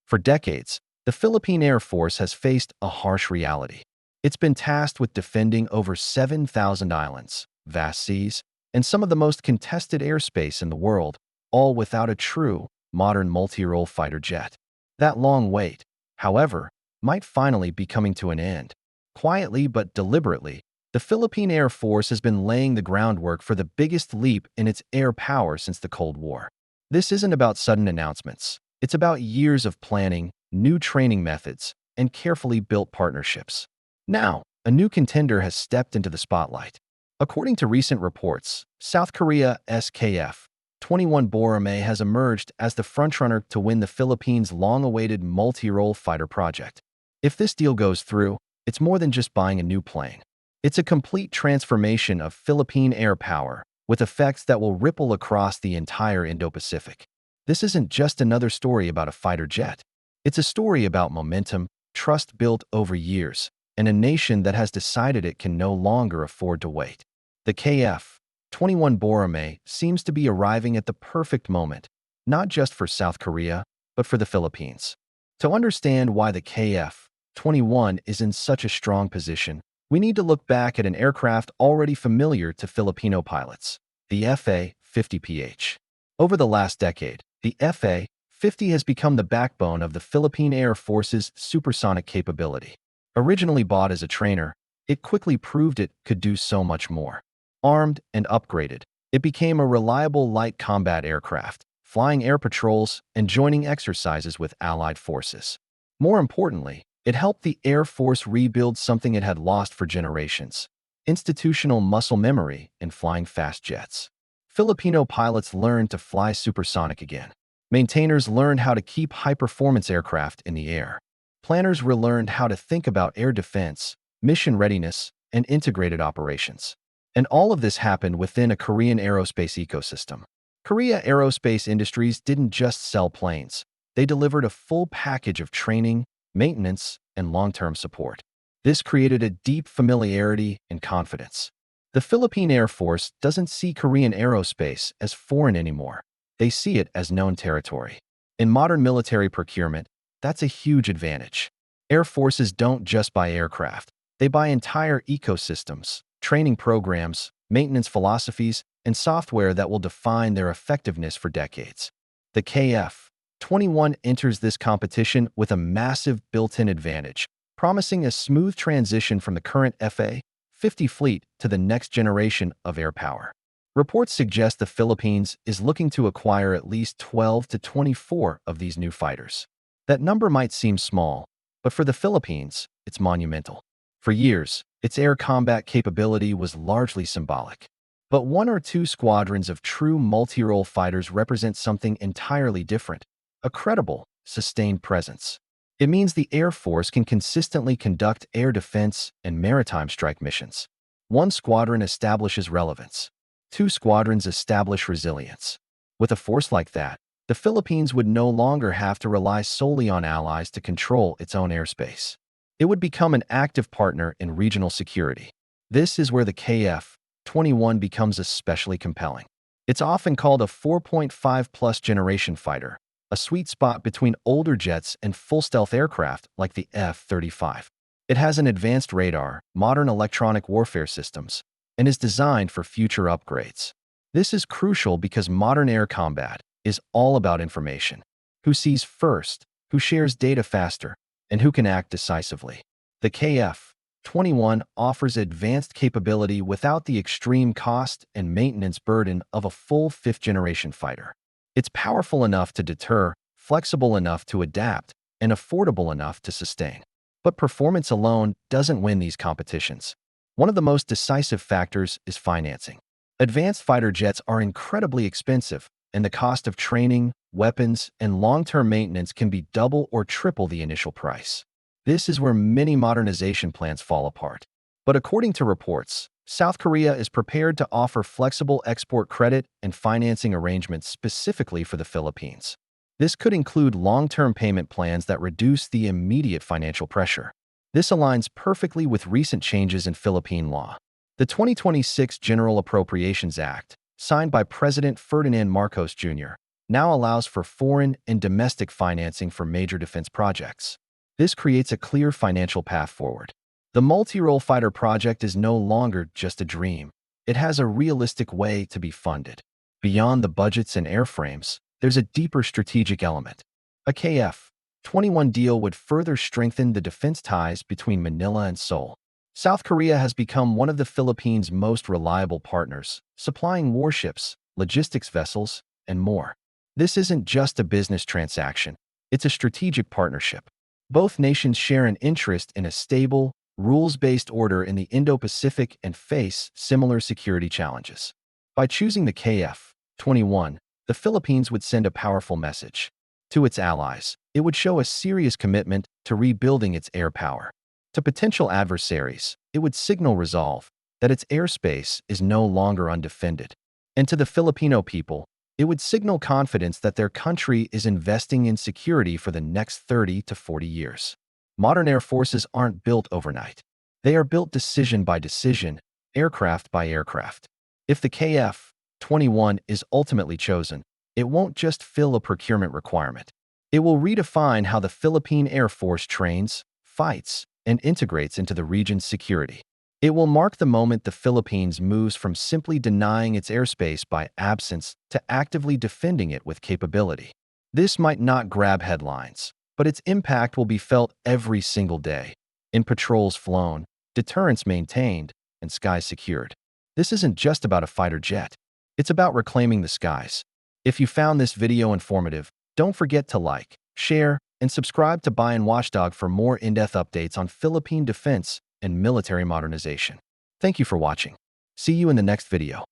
For decades, the Philippine Air Force has faced a harsh reality. It's been tasked with defending over 7,000 islands, vast seas, and some of the most contested airspace in the world, all without a true, modern multi-role fighter jet. That long wait, however, might finally be coming to an end. Quietly but deliberately, the Philippine Air Force has been laying the groundwork for the biggest leap in its air power since the Cold War. This isn't about sudden announcements. It's about years of planning, new training methods, and carefully built partnerships. Now, a new contender has stepped into the spotlight. According to recent reports, South Korea's KF-21 Boramae has emerged as the frontrunner to win the Philippines' long-awaited multi-role fighter project. If this deal goes through, it's more than just buying a new plane. It's a complete transformation of Philippine air power, with effects that will ripple across the entire Indo-Pacific. This isn't just another story about a fighter jet. It's a story about momentum, trust built over years, and a nation that has decided it can no longer afford to wait. The KF-21 Boramae seems to be arriving at the perfect moment, not just for South Korea, but for the Philippines. To understand why the KF-21 is in such a strong position, we need to look back at an aircraft already familiar to Filipino pilots, the FA-50PH. Over the last decade, the FA-50 has become the backbone of the Philippine Air Force's supersonic capability. Originally bought as a trainer, it quickly proved it could do so much more. Armed and upgraded, it became a reliable light combat aircraft, flying air patrols and joining exercises with allied forces. More importantly, it helped the Air Force rebuild something it had lost for generations: institutional muscle memory in flying fast jets. Filipino pilots learned to fly supersonic again. Maintainers learned how to keep high-performance aircraft in the air. Planners relearned how to think about air defense, mission readiness, and integrated operations. And all of this happened within a Korean aerospace ecosystem. Korea Aerospace Industries didn't just sell planes. They delivered a full package of training, maintenance, and long-term support. This created a deep familiarity and confidence. The Philippine Air Force doesn't see Korean aerospace as foreign anymore. They see it as known territory. In modern military procurement, that's a huge advantage. Air forces don't just buy aircraft. They buy entire ecosystems, training programs, maintenance philosophies, and software that will define their effectiveness for decades. The KF-21 enters this competition with a massive built-in advantage, promising a smooth transition from the current FA-50 fleet to the next generation of air power. Reports suggest the Philippines is looking to acquire at least 12 to 24 of these new fighters. That number might seem small, but for the Philippines, it's monumental. For years, its air combat capability was largely symbolic. But one or two squadrons of true multi-role fighters represent something entirely different: a credible, sustained presence. It means the Air Force can consistently conduct air defense and maritime strike missions. One squadron establishes relevance. Two squadrons establish resilience. With a force like that, the Philippines would no longer have to rely solely on allies to control its own airspace. It would become an active partner in regional security. This is where the KF-21 becomes especially compelling. It's often called a 4.5+ generation fighter, a sweet spot between older jets and full-stealth aircraft like the F-35. It has an advanced radar, modern electronic warfare systems, and is designed for future upgrades. This is crucial because modern air combat is all about information. Who sees first, who shares data faster, and who can act decisively. The KF-21 offers advanced capability without the extreme cost and maintenance burden of a full fifth-generation fighter. It's powerful enough to deter, flexible enough to adapt, and affordable enough to sustain. But performance alone doesn't win these competitions. One of the most decisive factors is financing. Advanced fighter jets are incredibly expensive, and the cost of training, weapons, and long-term maintenance can be double or triple the initial price. This is where many modernization plans fall apart. But according to reports, South Korea is prepared to offer flexible export credit and financing arrangements specifically for the Philippines. This could include long-term payment plans that reduce the immediate financial pressure. This aligns perfectly with recent changes in Philippine law. The 2026 General Appropriations Act, signed by President Ferdinand Marcos Jr., now allows for foreign and domestic financing for major defense projects. This creates a clear financial path forward. The multi-role fighter project is no longer just a dream. It has a realistic way to be funded. Beyond the budgets and airframes, there's a deeper strategic element. A KF-21 deal would further strengthen the defense ties between Manila and Seoul. South Korea has become one of the Philippines' most reliable partners, supplying warships, logistics vessels, and more. This isn't just a business transaction, it's a strategic partnership. Both nations share an interest in a stable, rules-based order in the Indo-Pacific and face similar security challenges. By choosing the KF-21, the Philippines would send a powerful message. To its allies, it would show a serious commitment to rebuilding its air power. To potential adversaries, it would signal resolve that its airspace is no longer undefended. And to the Filipino people, it would signal confidence that their country is investing in security for the next 30 to 40 years. Modern air forces aren't built overnight. They are built decision by decision, aircraft by aircraft. If the KF-21 is ultimately chosen, it won't just fill a procurement requirement. It will redefine how the Philippine Air Force trains, fights, and integrates into the region's security. It will mark the moment the Philippines moves from simply denying its airspace by absence to actively defending it with capability. This might not grab headlines, but its impact will be felt every single day. In patrols flown, deterrence maintained, and skies secured. This isn't just about a fighter jet. It's about reclaiming the skies. If you found this video informative, don't forget to like, share, and subscribe to Bayan Watchdog for more in-depth updates on Philippine defense and military modernization. Thank you for watching. See you in the next video.